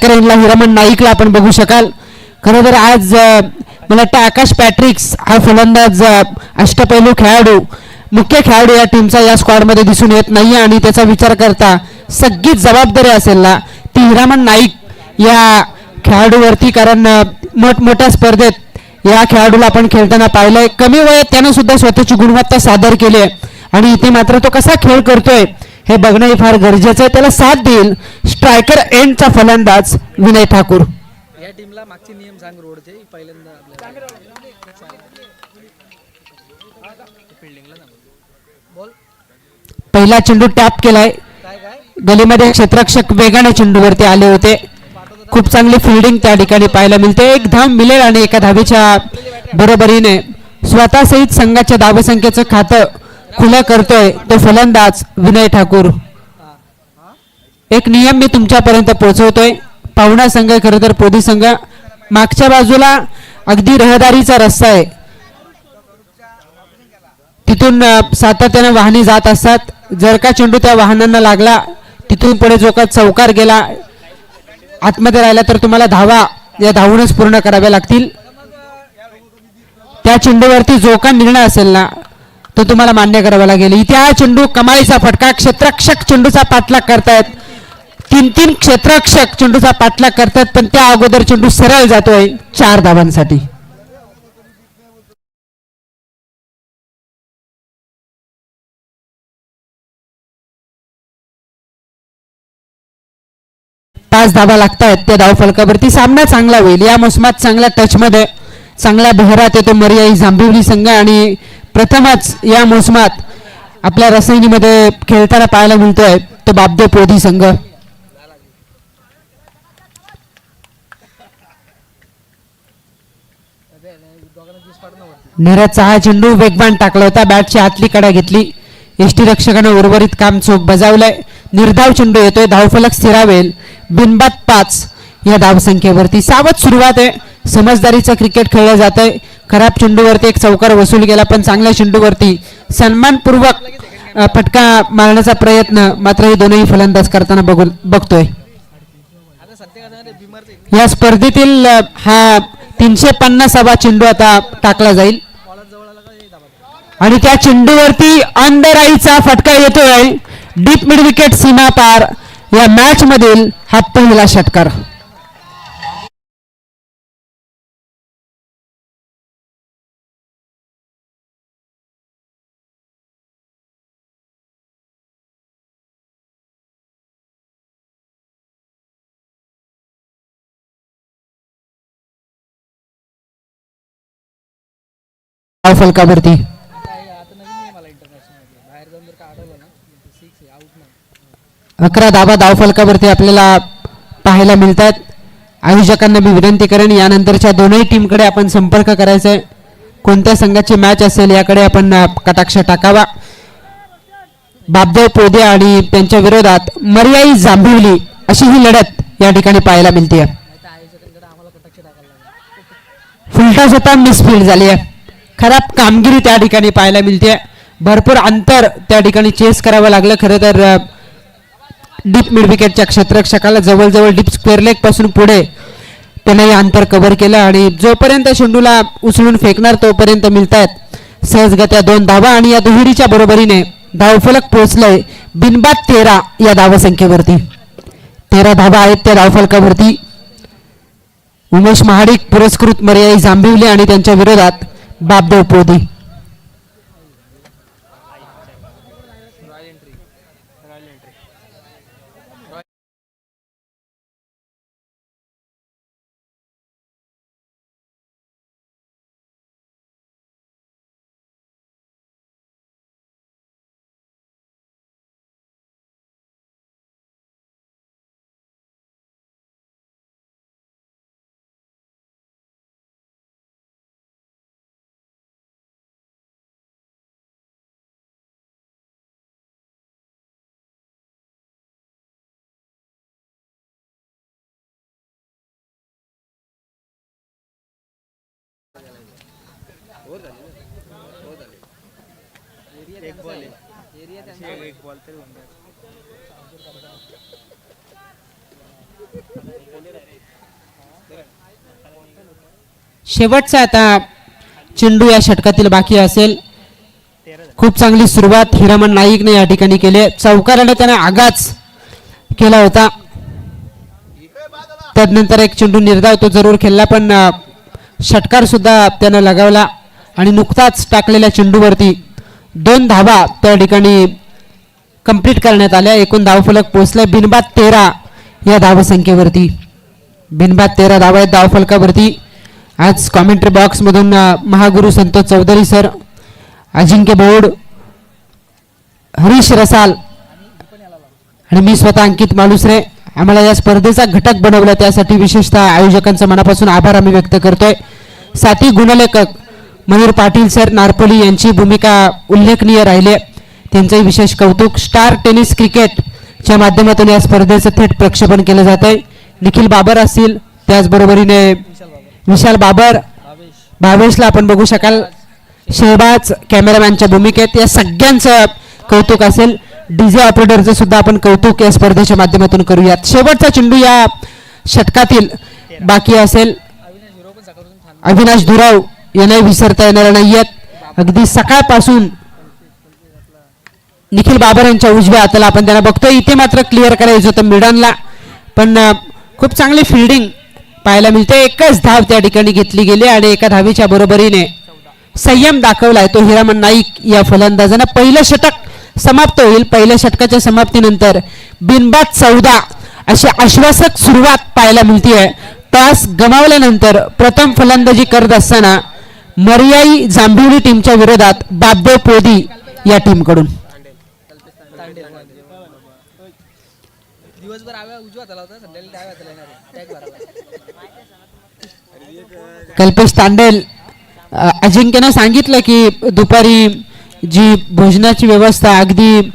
शेखरेनला हिरामन नाईकला आपण बघू शकाल. खरं तर आज मला वाटतं आकाश पॅट्रिक्स हा फलंदाज अष्टपैलू खेळाडू मुख्य खेळाडू या टीमचा या स्क्वॉडमध्ये दिसून येत नाही आणि त्याचा विचार करता सगळी जबाबदारी असेल ना ती हिरामन नाईक या खेळाडूवरती. कारण मोठमोठ्या स्पर्धेत या खेळाडूला आपण खेळताना पाहिलंय. कमी वयात त्यानं सुद्धा स्वतःची गुणवत्ता सादर केली आहे आणि इथे मात्र तो कसा खेळ करतोय हे बघणं फार गरजेचं आहे. त्याला साथ देईल स्ट्रायकर एंडचा फलंदाज विनय ठाकूर. या टीमला मागचे नियम सांग रोडचे पहिल्यांदा पहिला चेंडू टॅप केलाय गलीमध्ये. क्षेत्ररक्षक वेगाने चेंडूवरती आले होते. खूप चांगली फिल्डिंग त्या ठिकाणी पाहायला मिळते. एक धाव मिळेल आणि एका धावेच्या बरोबरीने स्वतः सहित संघाच्या धावसंख्येचं खातं खुलं करतोय तो फलंदाज विनय ठाकूर. एक नियम मी तुमच्यापर्यंत पोहोचवतोय. पाहुणा संघ खरं तर पोदी संघ मागच्या बाजूला अगदी रहदारीचा रस्ता आहे. तिथून सातत्याने वाहने जात असतात. जर का चेंडू त्या वाहनांना लागला तिथून पुढे जो का चौकार गेला आतमध्ये राहिला तर तुम्हाला धावा या धावूनच पूर्ण कराव्या लागतील. त्या चेंडूवरती जो का निर्णय असेल ना तो तुम्हाला मान्य करावा लागेल. इथे हा चेंडू कमालीचा फटका. क्षेत्ररक्षक चेंडूचा पाठलाग करतायत. तीन क्षेत्ररक्षक चेंडूचा पाठलाग करतात पण त्या अगोदर चेंडू सरळ जातोय 4 धावांसाठी. पाच धावा लागतायत त्या धावफलकावरती. सामना चांगला होईल. या मोसमात चांगल्या टचमध्ये चांगल्या बहरात येतो मर्याई जांभिवली संघ आणि प्रथमच या मोसमात आपल्या रसायनीमध्ये खेळताना पाहायला मिळतोय तो बापदेव पोधी संघ. नीरजचा हा चेंडू वेगवान टाकला होता. बॅटची आतली कडा घेतली. यष्टीरक्षकाने उर्वरित काम चोख बजावलंय. निर्धाव चेंडू येतोय. धावफलक स्थिरावेल बिनबाद 5 या धावसंख्येवरती. सावध सुरुवात आहे. समजदारीचं क्रिकेट खेळलं जात आहे. खराब चेंडूवरती एक चौकार वसूल केला पण चांगल्या चेंडूवरती सन्मानपूर्वक फटका मारण्याचा प्रयत्न मात्र हे दोनही फलंदाज करताना बघतोय. या स्पर्धेतील हा 350वा चेंडू आता टाकला जाईल आणि त्या चेंडूवरती अंडरआईचा फटका येतोय. डीप मिड विकेट सीमा पार. या मॅच मधील हा पहिला षटकार. फलकावरती 11 धावा धावफलकावरती आपल्याला पाहायला मिळतात. आयोजकांना मी विनंती करेन यानंतरच्या दोनही टीमकडे आपण संपर्क करायचा आहे. कोणत्या संघाची मॅच असेल याकडे आपण कटाक्ष टाकावा. बापदेव पोदे आणि त्यांच्या विरोधात मर्याई जांभिवली अशी ही लढत या ठिकाणी पाहायला मिळते. फुलटा स्वतः मिसफील्ड झाली आहे. खराब कामगिरी त्या ठिकाणी पाहायला मिळते. भरपूर अंतर त्या ठिकाणी चेस करावं लागलं. खरं तर डीप मिड विकेटच्या क्षेत्ररक्षकाला जवळजवळ डीप स्क्वेअर लेग पासून पुढे त्याने अंतर कव्हर केलं आणि जोपर्यंत चेंडूला उचलून फेकणार तोपर्यंत मिळतायत सहजगत्या 2 धावा आणि या दुहेरीच्या बरोबरीने धावफलक पोहोचलंय बिनबाद 13 या धावसंख्येवरती. 13 धावा आहेत त्या धावफलकावरती. उमेश महाडिक पुरस्कृत मर्याई जांभिवली आणि त्यांच्या विरोधात बापदेव पोदी. शेवटचा आता चेंडू या षटकातील बाकी असेल. खूप चांगली सुरुवात हिरामन नाईकने या ठिकाणी केली. चौकाराने त्याने आगाच केला होता. त्यानंतर एक चेंडू निर्धाव तो जरूर खेळला, पण षटकार सुद्धा त्यानं लगावला आणि नुकताच टाकलेल्या चेंडूवरती 2 धावा त्या ठिकाणी कंप्लीट करण्यात आल्या. एकूण धावफलक पोहोचले बिनबाद 13 या धावसंख्येवरती. बिनबाद 13 धावा आहेत धावफलकावरती. आज कॉमेंट्री बॉक्समधून महागुरु संतोष चौधरी सर, अजिंक्य बोर्ड, हरीश रसाल आणि मी स्वतः अंकित मालुसरे आम्हाला या स्पर्धेचा घटक बनवला, त्यासाठी विशेषतः आयोजकांचा मनापासून आभार आम्ही व्यक्त करतोय. साथी गुणलेखक मयूर पाटील सर नारपोली यांची भूमिका उल्लेखनीय राहिले, त्यांचंही विशेष कौतुक. स्टार टेनिस क्रिकेटच्या माध्यमातून या स्पर्धेचं थेट प्रक्षेपण केलं जात आहे. निखिल बाबर असतील, त्याचबरोबरीने विशाल बाबर, भावेशला आपण बघू शकाल, शहबाज कॅमेरामॅनच्या भूमिकेत. या सगळ्यांचं कौतुक असेल. डीजे ऑपरेटरचं सुद्धा आपण कौतुक या स्पर्धेच्या माध्यमातून करूयात. शेवटचा चेंडू या षटकातील बाकी असेल. अविनाश धुराव यांना विसरता येणार नाहीयेत. अगदी सकाळपासून निखिल बाबर यांच्या उजव्या हाताला आपण त्यांना बघतोय. इथे मात्र क्लिअर करायचं होतं मिडानला, पण खूप चांगली फिल्डिंग पाहायला मिळते. एकच धाव त्या ठिकाणी घेतली गेली आणि एका धावेच्या बरोबरीने संयम दाखवलाय तो हिरामन नाईक या फलंदाजानं. पहिलं षटक समाप्त होईल. पहिल्या षटकाच्या समाप्तीनंतर बिनबाद 14 अशी आश्वासक सुरुवात पाहायला मिळते. टॉस गमावल्यानंतर प्रथम फलंदाजी करत असताना मर्याई जांभिवली टीमच्या विरोधात बापदेव पोदी या टीमकडून दिवसभर आव्या उजवा झाला होता, संध्याकाळी डाव्या झाला येणार आहे. टॅग भरायला. कल्पेश तांडेल, अजिंक्यनं सांगितलं की दुपारी जी भोजनाची व्यवस्था अगदी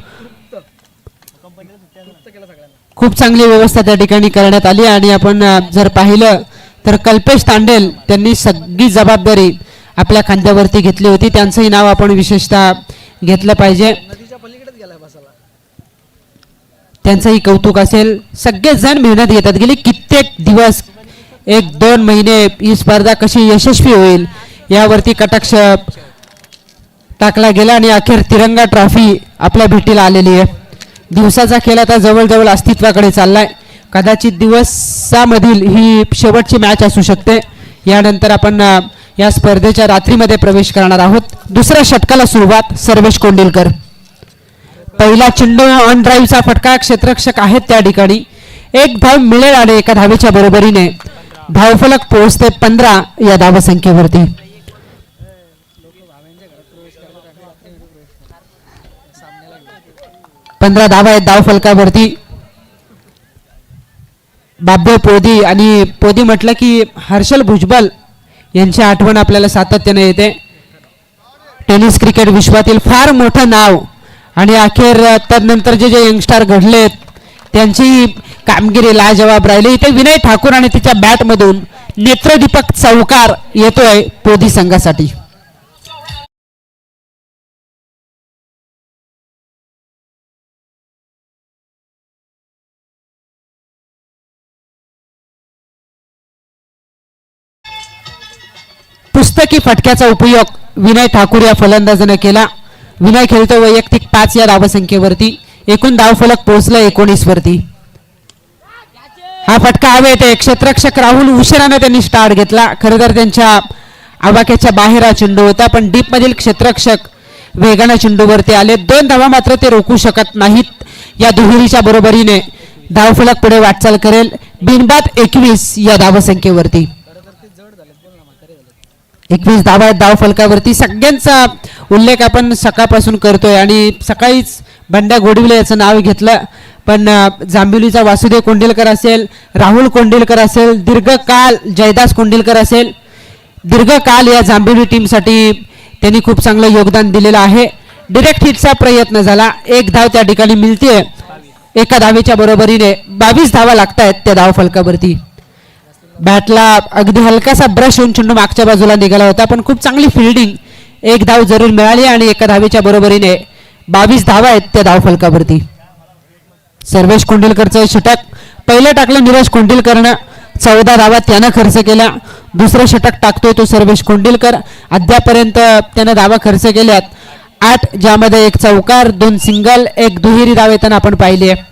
खूप चांगली व्यवस्था त्या ठिकाणी करण्यात आली आणि आपण जर पाहिलं तर कल्पेश तांडेल त्यांनी सगळी जबाबदारी आपल्या खांद्यावरती घेतली होती. त्यांचंही नाव आपण विशेषतः घेतलं पाहिजे. नदीच्या पलीकडेच गेलाय बसायला. त्यांचंही कौतुक असेल. सगळेच जण मेहनत घेतात. गेली कित्येक दिवस 1-2 महिने ही स्पर्धा कशी यशस्वी होईल यावरती कटाक्ष टाकला गेला आणि अखेर तिरंगा ट्रॉफी आपल्या भेटीला आलेली आहे. दिवसाचा खेळ आता जवळजवळ अस्तित्वाकडे चाललाय. कदाचित दिवसामधील ही शेवटची मॅच असू शकते. यानंतर आपण या स्पर्धेच्या रात्रीमध्ये प्रवेश करणार आहोत. दुसऱ्या षटकाला सुरुवात. सर्वेश कोंडिलकर, पहिला चेंडू ऑन ड्राईव्हचा फटका. क्षेत्ररक्षक आहेत त्या ठिकाणी. एक धाव मिळेल आणि एका धावेच्या बरोबरीने धावफलक पोहोचते 15 या धावसंख्येवरती. 15 धावा आहेत धावफलकावरती. बापदेव पोदी आणि पोदी म्हटलं की हर्षल भुजबल यांची आठवण आपल्याला सातत्याने येते. टेनिस क्रिकेट विश्वातील फार मोठं नाव आणि अखेर त्यानंतर जे जे यंगस्टार घडलेत त्यांची कामगिरी लाजवाब राहिली. इथे विनय ठाकूर आणि तिच्या बॅटमधून नेत्रदीपक चौकार येतोय पोदी संघासाठी. पुस्तकी फटक्याचा उपयोग विनय ठाकूर या फलंदाजाने केला. विनय खेळतो वैयक्तिक 5 या धावसंख्येवरती. एकूण धावफलक पोहोचला 19 वरती. हा फटका हवा येते. क्षेत्ररक्षक राहुल उशिराने त्यांनी स्टार्ट घेतला. खरं तर त्यांच्या आवाक्याच्या बाहेर हा चेंडू होता, पण डीप मधील क्षेत्ररक्षक वेगाने चेंडूवरती आले. 2 धावा मात्र ते रोखू शकत नाहीत. या दुहेरीच्या बरोबरीने धावफलक पुढे वाटचाल करेल. बिनबाद 21 या धावसंख्येवरती. 21 धावा आहेत धावफलकावरती. सगळ्यांचा उल्लेख आपण सकाळपासून करतोय आणि सकाळीच बंड्या गोडविले याचं नाव घेतलं, पण जांभिवलीचा वासुदेव कोंडिलकर असेल, राहुल कोंडिलकर असेल, दीर्घकाळ जयदास कोंडिलकर असेल, दीर्घकाळ या जांभिवली टीमसाठी त्यांनी खूप चांगलं योगदान दिलेलं आहे. डिरेक्ट हिटचा प्रयत्न झाला. 1 धाव त्या ठिकाणी मिळते. एका धावेच्या बरोबरीने 22 धावा लागतायत त्या धावफलकावरती. बॅटला अगदी हलकासा ब्रश होऊन चेंडू मागच्या बाजूला निघाला होता, पण खूप चांगली फिल्डिंग. 1 धाव जरूर मिळाली आणि एका धावेच्या बरोबरीने 22 धावा आहेत त्या धावफलकावरती. सर्वेश कोंडिलकरचं षटक पहिलं टाकलं नीरज कोंडिलकरनं, 14 धावा त्यानं खर्च केल्या. दुसरं षटक टाकतोय तो सर्वेश कोंडिलकर. अद्यापर्यंत त्यानं धावा खर्च केल्यात 8, ज्यामध्ये 1 चौकार, 2 सिंगल, 1 दुहेरी धाव येताना आपण पाहिली आहे.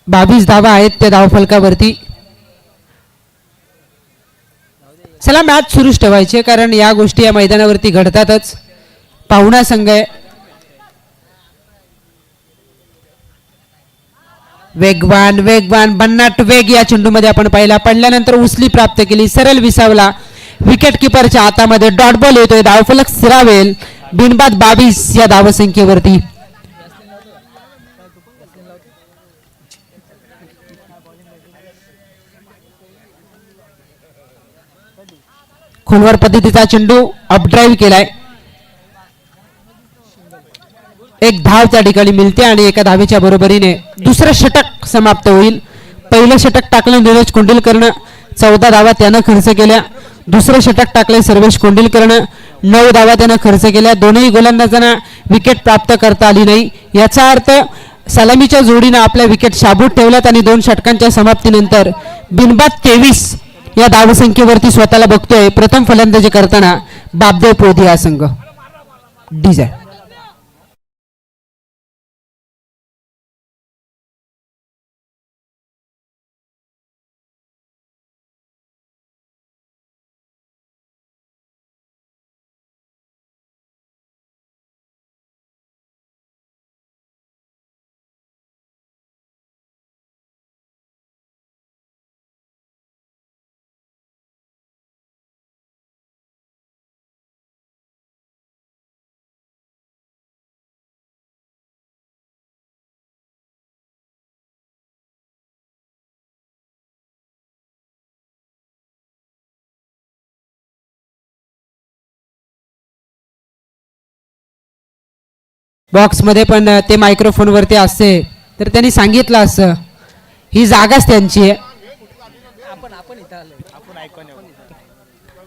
बावीस धावा आहेत त्या धावफलकावरती. चला मॅच सुरूच ठेवायचे, कारण या गोष्टी या मैदानावरती घडतातच. पाहुणा संघ आहे, वेगवान वेगवान भन्नाट वेग या चेंडूमध्ये आपण पाहिला. पडल्यानंतर उचली प्राप्त केली, सरळ विसावला, विकेट किपरच्या हातामध्ये डॉट बॉल येतोय. धावफलक स्थिरावेल. बिनबाद 22 या धावसंख्येवरती. खोलवर पद्धतीचा चेंडू अपड्राईव्ह केलाय. 1 धाव त्या ठिकाणी मिळते आणि 1 धावेच्या बरोबरीने दुसरं षटक समाप्त होईल. पहिलं षटक टाकलं नीरज कोंडिलकरनं, 14 धावा त्यानं खर्च केल्या. दुसरं षटक टाकलंय सर्वेश कोंडिलकरनं, 9 धावा त्यानं खर्च केल्या. दोन्ही गोलंदाजांना विकेट प्राप्त करता आली नाही. याचा अर्थ सलामीच्या जोडीनं आपल्या विकेट शाबूत ठेवल्यात आणि 2 षटकांच्या समाप्तीनंतर बिनबाद 23 या धावसंख्येवरती स्वतःला बघतोय. प्रथम फलंदाजी करताना बापदेव पोधी हा संघ. डिझाईन बॉक्समध्ये पण ते मायक्रोफोन वरती असते तर त्यांनी सांगितलं असं, ही जागाच त्यांची आहे. आपण इथं आलोय.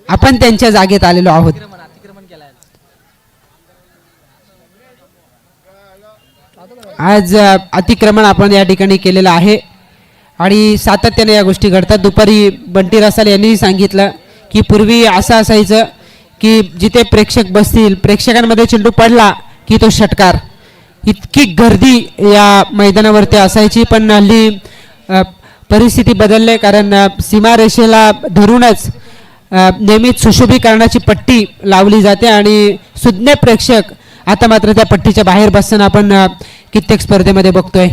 आपण त्यांच्या जागेत आलेलो आहोत. अतिक्रमण केलाय. आज अतिक्रमण आपण या ठिकाणी केलेलं आहे आणि सातत्याने या गोष्टी घडतात. दुपारी बंटी रसाल यांनी सांगितलं की पूर्वी असं असायचं की जिथे प्रेक्षक बसतील, प्रेक्षकांमध्ये चेंडू पडला की तो षटकार. इतकी गर्दी या मैदानावरती असायची, पण हल्ली परिस्थिती बदलली, कारण सीमारेषेला धरूनच नेहमीच सुशोभीकरणाची पट्टी लावली जाते आणि सुज्ञ प्रेक्षक आता मात्र त्या पट्टीच्या बाहेर बसताना आपण कित्येक स्पर्धेमध्ये बघतोय.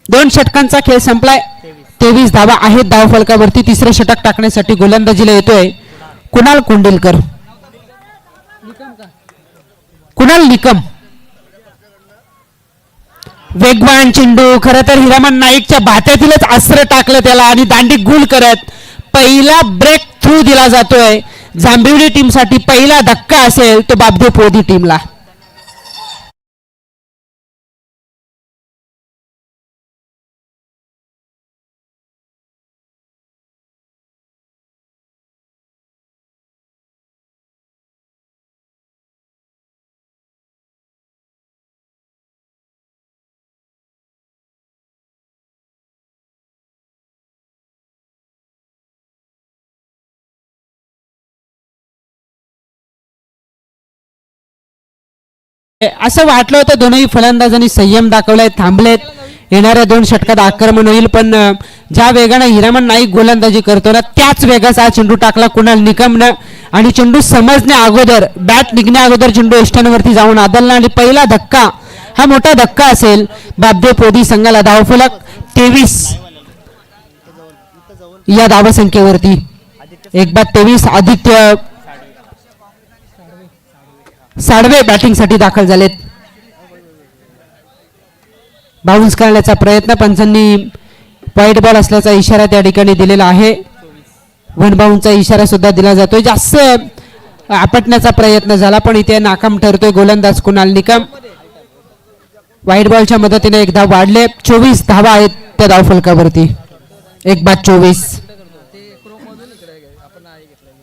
2 षटकांचा खेळ संपलाय. 23 धावा आहेत धावफलकावरती. तिसरं षटक टाकण्यासाठी गोलंदाजीला येतोय कुणाल कोंडिलकर. कुणाल निकम. वेगवान चेंडू, खरं तर हिरामन नाईकच्या भात्यातीलच अस्त्र टाकलं त्याला आणि दांडी गुल करत पहिला ब्रेक थ्रू दिला जातोय. जांभिवली टीमसाठी पहिला धक्का असेल तो बापदेव पोधी टीमला. असं वाटलं होतं दोनही फलंदाजांनी संयम दाखवलाय, थांबलेत. येणाऱ्या 2 षटकात आक्रमण होईल, पण ज्या वेगाने हिरामन नाईक गोलंदाजी करतो ना त्याच वेगाचा चेंडू टाकला कुणाल निकमनं आणि चेंडू समजण्या अगोदर, बॅट निघण्या अगोदर चेंडू एष्टांवरती जाऊन आदलला आणि पहिला धक्का हा मोठा धक्का असेल बापदेव पोधी संघाला. धावफलक 23 या धावसंख्येवरती. 1 आदित्य साडवे बॅटिंग साठी दाखल झालेत. बाउन्स करण्याचा प्रयत्न, पंचांनी वाईट बॉल असल्याचा इशारा त्या ठिकाणी दिलेला आहे. 1 बाउन्सचा इशारा सुद्धा दिला जातोय. जास्त आपटण्याचा प्रयत्न झाला पण इथे नाकाम ठरतोय गोलंदाज कुणाल निकम. व्हाईट बॉलच्या मदतीने एक धाव वाढले. 24 धावा आहेत त्या धावफलकावरती. 1/24. ते क्रोम मधून इकडे आपण आहे घेतलेली.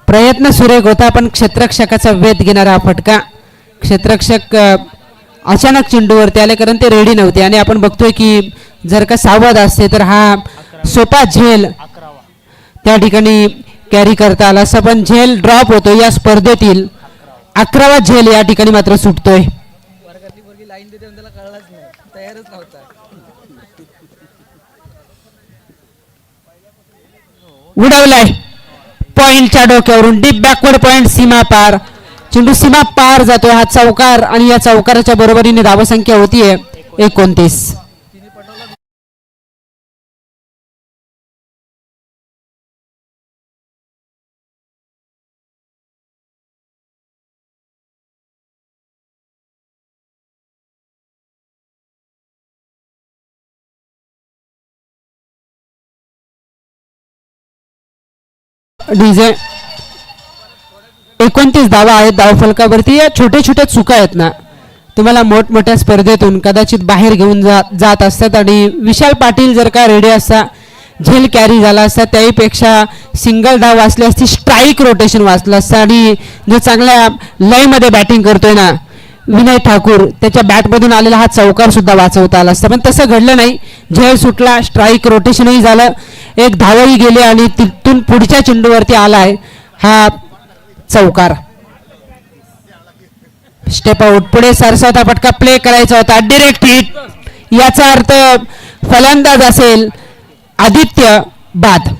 प्रयत्न सुरेख होता पण क्षेत्ररक्षकाचा वेध घेणारा हा फटका. क्षेत्ररक्षक अचानक चेंडूवरती आले कारण ते रेडी नव्हते आणि आपण बघतोय की जर का सावध असते तर हा सोपा झेल त्या ठिकाणी कॅरी करता आला असं, पण झेल ड्रॉप होतो या स्पर्धेतील. 11वा झेल या ठिकाणी मात्र सुटतोय. वर्गातली पोरगी लाईन देते पण त्याला कळलंच नाही, तयारच नव्हता. उडवलाय पॉइंटच्या डोक्यावरून. डीप बॅकवर्ड पॉइंट, सीमा पार. चेंडू सीमा पार जातोय. हा चौकार आणि या चौकाराच्या बरोबरीने धावसंख्या होतीये 29. डीजे 29 धावा आहेत धावफलकावरती. या छोट्या छोट्या चुका आहेत ना तुम्हाला मोठमोठ्या स्पर्धेतून कदाचित बाहेर घेऊन जात असतात. आणि विशाल पाटील जर का रेडी असता, झेल कॅरी झाला असता, त्याहीपेक्षा सिंगल धाव वाचली असती, स्ट्राईक रोटेशन वाचलं असतं. आणि जो चांगल्या लयमध्ये बॅटिंग करतोय ना विनय ठाकूर, त्याच्या बॅटमधून आलेला हा चौकार सुद्धा वाचवता आला असता, पण तसं घडलं नाही. झेल सुटला, स्ट्राईक रोटेशनही झालं, एक धावही गेली आणि तिथून पुढच्या चेंडूवरती आलाय हा चौकार. Step out. पुढे सरसावता फटका प्ले करायचा होता. Direct hit. याचा अर्थ फलंदाज असेल आदित्य बाद.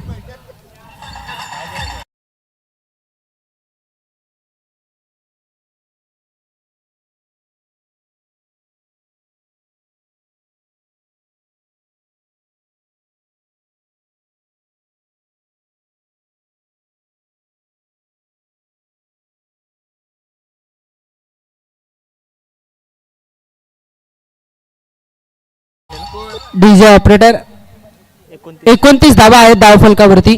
डीजे ऑपरेटर 29 धावा आहेत धावफलकावरती.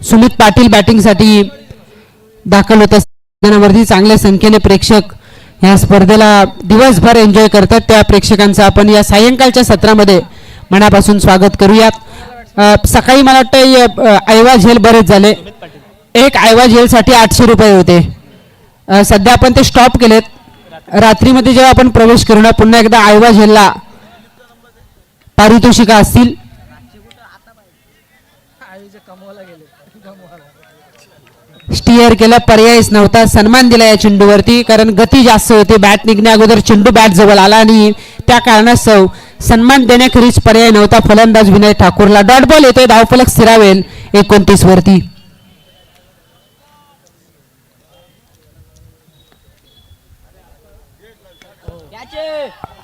सुमित पाटील बॅटिंग साठी दाखल होत असताना चांगल्या संख्येने प्रेक्षक या स्पर्धेला दिवसभर एन्जॉय करतात. त्या प्रेक्षकांचं आपण या सायंकाळच्या सत्रामध्ये मनापासून स्वागत करूयात. सकाळी मला वाटतं आयवा झेल बरेच झाले. एक आयवा झेलसाठी 800 रुपये होते. सध्या आपण ते स्टॉप केलेत. रात्रीमध्ये जेव्हा आपण प्रवेश करू ना पुन्हा एकदा आयवा झेलला पारितोषिका असतील. स्टिअर केलं, पर्यायच नव्हता. सन्मान दिला या चेंडूवरती कारण गती जास्त होती. बॅट निघण्या अगोदर चेंडू बॅट जवळ आला आणि त्या कारणास्तव सन्मान देण्याखेरीज पर्याय नव्हता फलंदाज विनय ठाकूरला. डॉट बॉल येतोय. धावफलक स्थिरावेल 29 वरती.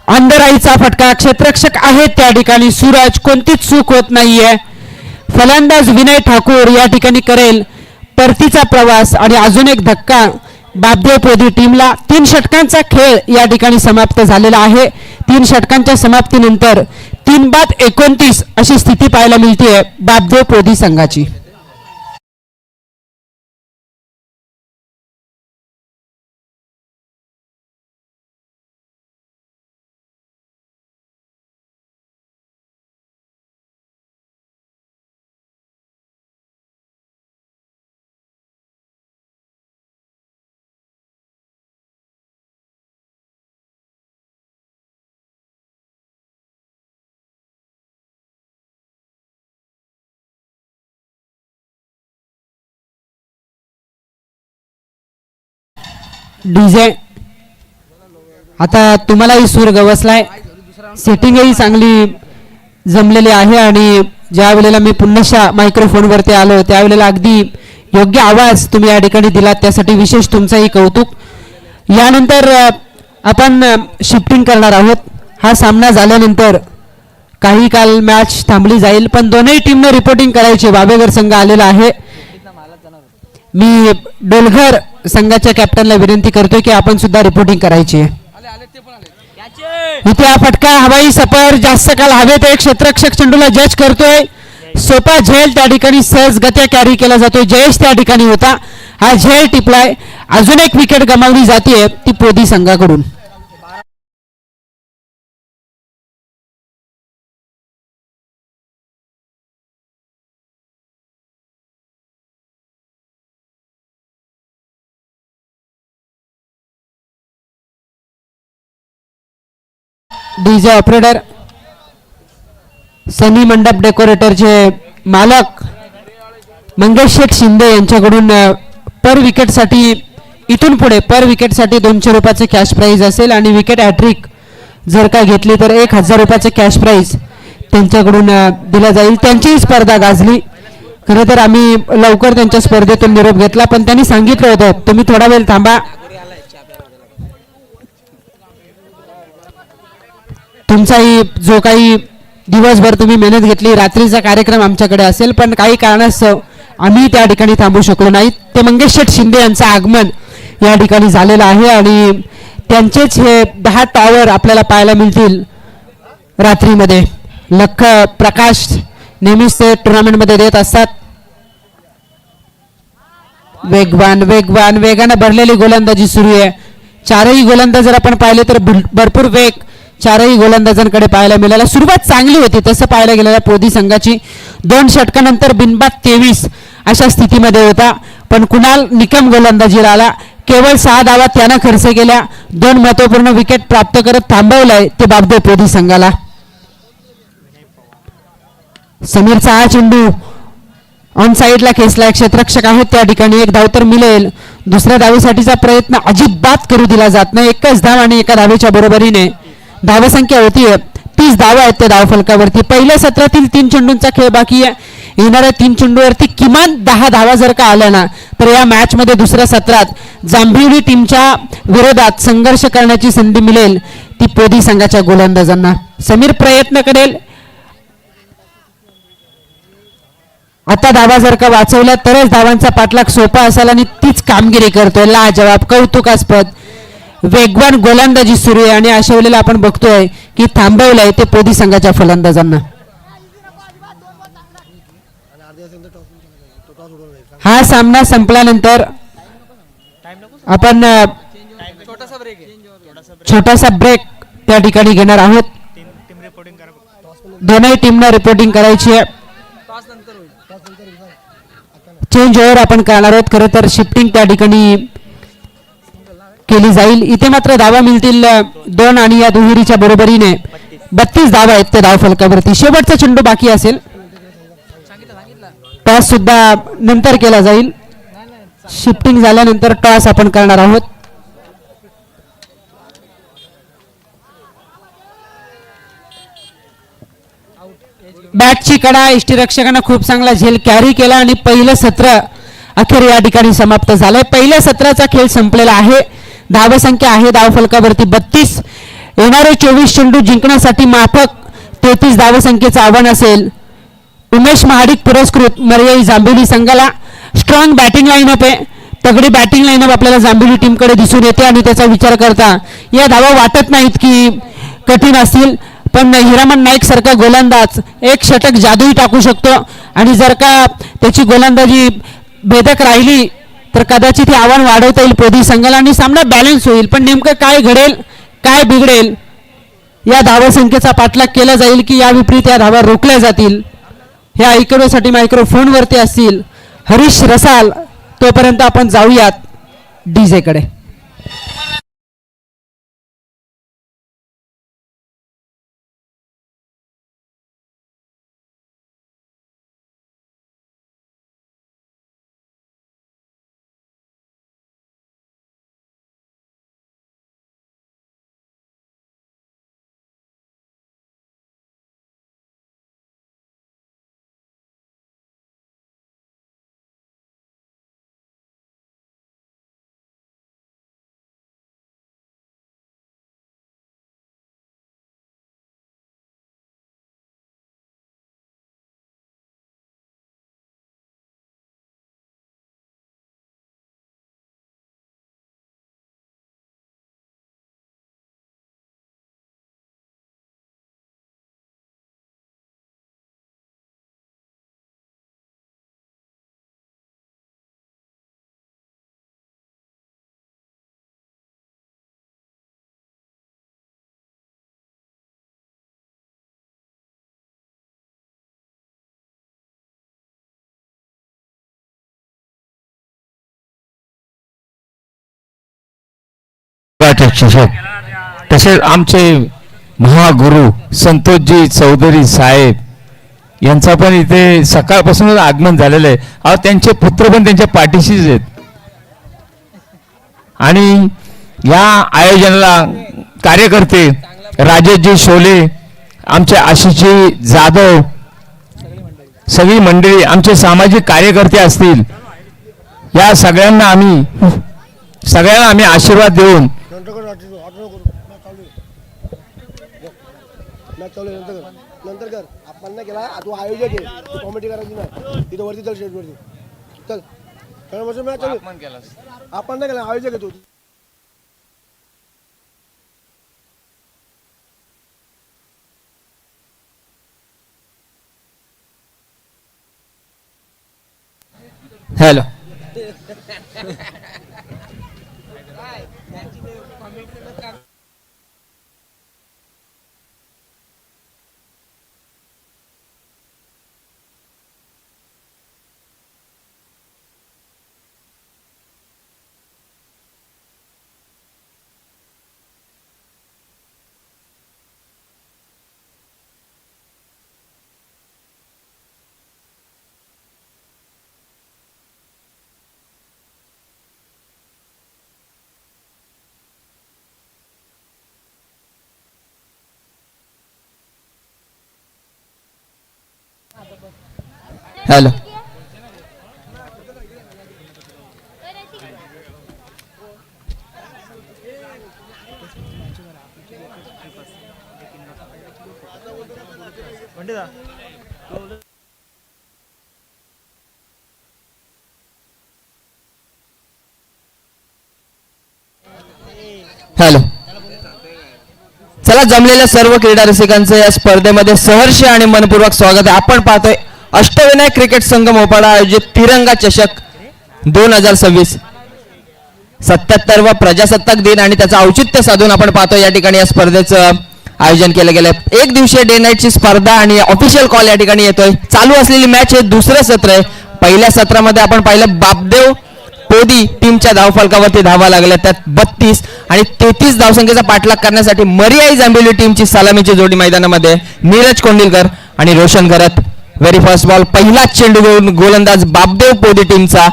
अंधराईचा फटका. क्षेत्ररक्षक आहेत त्या ठिकाणी सूरज. कोणतीच चूक होत नाहीये. फलंदाज विनय ठाकूर या ठिकाणी करेल परतीचा प्रवास आणि अजून एक धक्का बापदेव पोदी टीमला. 3 षटकांचा खेळ या ठिकाणी समाप्त झालेला आहे. 3 षटकांच्या समाप्तीनंतर 3/29 अशी स्थिती पाहायला मिळते बापदेव पोदी संघाची. डीजे आता तुम्हालाही सूर गवसलाय. सेटिंगही चांगली जमलेली आहे आणि ज्या वेळेला मी पुन्हा मायक्रोफोनवरती आलो त्यावेळेला अगदी योग्य आवाज तुम्ही या ठिकाणी दिलात, त्यासाठी विशेष तुमचंही कौतुक. यानंतर आपण शिफ्टिंग करणार आहोत. हा सामना झाल्यानंतर काही काल मॅच थांबली जाईल, पण दोनही टीमने रिपोर्टिंग करायची. वावेघर संघ आलेला आहे. मी डोलघर संघाच्या कॅप्टनला विनंती करतोय की आपण सुद्धा रिपोर्टिंग करायची आहे. इथे हा फटका हवाई सफर जास्त काल हवेत. एक क्षेत्ररक्षक चेंडूला जज करतोय सोपा झेल त्या ठिकाणी सहजगत्या कॅरी केला जातो. जयेश त्या ठिकाणी होता. हा झेल टिपलाय. अजून एक विकेट गमावली जाते ती पोदी संघाकडून. डीजे ऑपरेटर सनी मंडप डेकोरेटरचे मालक मंगेश शेठ शिंदे यांच्याकडून पर विकेटसाठी इथून पुढे पर विकेटसाठी 200 रुपयाचे कॅश प्राईज असेल आणि विकेट हॅट्रिक जर का घेतली तर 1000 रुपयाचे कॅश प्राईज त्यांच्याकडून दिला जाईल. त्यांचीही स्पर्धा गाजली. खरं तर आम्ही लवकर त्यांच्या स्पर्धेतून निरोप घेतला, पण त्यांनी सांगितलं होतं तुम्ही थोडा वेळ थांबा, तुमचाही जो काही दिवसभर तुम्ही मेहनत घेतली, रात्रीचा कार्यक्रम आमच्याकडे असेल, पण काही कारणास्तव आम्ही त्या ठिकाणी थांबू शकलो नाही. ते मंगेश शेठ शिंदे यांचं आगमन या ठिकाणी झालेलं आहे आणि त्यांचेच हे 10 टॉवर आपल्याला पाहायला मिळतील रात्रीमध्ये. लख प्रकाश नेहमीच ते टुर्नामेंटमध्ये देत असतात. वेगवान वेगवान वेगानं भरलेली गोलंदाजी सुरू आहे. चारही गोलंदाज जर आपण पाहिले तर भरपूर वेग चारही गोलंदाजांकडे पाहायला मिळाला. सुरुवात चांगली होती तसं पाहायला गेलेल्या पोदी संघाची. 2 षटकानंतर बिनबाद 23 अशा स्थितीमध्ये होता, पण कुणाल निकम गोलंदाजीला आला. केवळ 6 धावा त्यानं खर्च केल्या. 2 महत्वपूर्ण विकेट प्राप्त करत थांबवलाय ते बाबदे पोदी संघाला. समीरचा हा चेंडू ऑन साईडला खेचलाय. क्षेत्ररक्षक आहेत त्या ठिकाणी. 1 धाव तर मिळेल. दुसऱ्या धावेसाठीचा प्रयत्न अजिबात करू दिला जात नाही. एकच धाव आणि एका धावेच्या बरोबरीने धावसंख्या होती 30 धावा आहेत त्या धावफलकावरती. पहिल्या सत्रातील 3 चेंडूंचा खेळ बाकी आहे. येणाऱ्या 3 चेंडूवरती किमान 10 धावा जर का आल्या ना तर या मॅच मध्ये दुसऱ्या सत्रात जांभिवली टीमच्या विरोधात संघर्ष करण्याची संधी मिळेल ती पोदी संघाच्या गोलंदाजांना. समीर प्रयत्न करेल. आता धावा जर का वाचवल्या तरच धावांचा पाठलाग सोपा असेल आणि तीच कामगिरी करतोय. लाजवाब कौतुकास्पद वेगवान गोलंदाजी सुरू आहे आणि अशा वेळेला आपण बघतोय की थांबवलंय ते पोदी संघाच्या फलंदाजांना. हा सामना संपल्यानंतर आपण छोटासा ब्रेक त्या ठिकाणी घेणार आहोत. दोनही टीमना रिपोर्टिंग करायची आहे. चेंज ओव्हर आपण करणार आहोत. खरं तर शिफ्टिंग त्या ठिकाणी केली जाईल. इथे मात्र धावा मिळतील 2 आणि या दुहेरीच्या बरोबरीने 32 धावा आहेत त्या धावफलकावरती. शेवटचा चेंडू बाकी असेल. टॉस सुद्धा नंतर केला जाईल. शिफ्टिंग झाल्यानंतर टॉस आपण करणार आहोत. बॅटची कडा यष्टीरक्षकांना खूप चांगला झेल कॅरी केला आणि पहिलं सत्र अखेर या ठिकाणी समाप्त झालंय. पहिल्या सत्राचा खेळ संपलेला आहे. धावसंख्या आहे धावफलकावरती 32. येणारे 24 चेंडू जिंकण्यासाठी माफक 33 धावसंख्येचं आव्हान असेल. उमेश महाडिक पुरस्कृत मर्याई जांभिवली संघाला स्ट्रॉंग बॅटिंग लाईनअप आहे. तगडी बॅटिंग लाईनअप आपल्याला जांभिवली टीमकडे दिसून येते आणि त्याचा विचार करता या धावा वाटत नाहीत की कठीण असतील, पण हिरामन नाईक सारखा गोलंदाज एक षटक जादूही टाकू शकतो आणि जर का त्याची गोलंदाजी भेदक राहिली तर कदाचित हे आव्हान वाढवता येईल पोदी संघाला आणि सामना बॅलन्स होईल. पण नेमकं काय घडेल काय बिघडेल या धावसंख्येचा पाठलाग केला जाईल की या विपरीत या धावा रोखल्या जातील हे ऐकण्यासाठी मायक्रोफोनवरती असतील हरीश रसाल. तोपर्यंत आपण जाऊयात डीजे कडे. क्रीडाचषक तसेच आमचे महागुरु संतोषजी चौधरी साहेब यांचा पण इथे सकाळपासूनच आगमन झालेलं आहे. अहो त्यांचे पुत्र पण त्यांच्या पाठीशीच आहेत. आणि या आयोजनाला कार्यकर्ते राजेशजी शोले, आमचे आशिषजी जाधव, सगळी मंडळी, आमचे सामाजिक कार्यकर्ते असतील, या सगळ्यांना आम्ही आशीर्वाद देऊन नंतर कर आपण नाही केला तू आयोजक आहे कॉमेडी करायची ना तिथं वरती चल स्टेज वरती चल मॅच चालू आपण नाही केला आयोजक आहे तू हॅलो हॅलो हॅलो चला, जमलेल्या सर्व क्रीडा रसिकांचं या स्पर्धेमध्ये सहर्ष आणि मनपूर्वक स्वागत आहे. आपण पाहतोय अष्टविनायक क्रिकेट संघ मोपाडा आयोजित तिरंगा चषक 2026 77वा प्रजासत्ताक दिन आणि त्याचं औचित्य साधून आपण पाहतो या ठिकाणी या स्पर्धेचं आयोजन केलं गेलंय. एक दिवसीय डे नाईटची स्पर्धा आणि ऑफिशियल कॉल या ठिकाणी येतोय. चालू असलेली मॅच हे दुसरं सत्र आहे. पहिल्या सत्रामध्ये आपण पाहिलं बापदेव पोदी टीमच्या धावफलकावरती धावा लागल्या, त्यात 32 आणि 33 धावसंख्येचा पाठलाग करण्यासाठी मरियाई जांभिवली टीमची सलामीची जोडी मैदानामध्ये. नीरज कोंडिलकर आणि रोशन घरत. व्हेरी फर्स्ट बॉल, पहिलाच चेंडू घेऊन गोलंदाज बापदेव पोदी टीमचा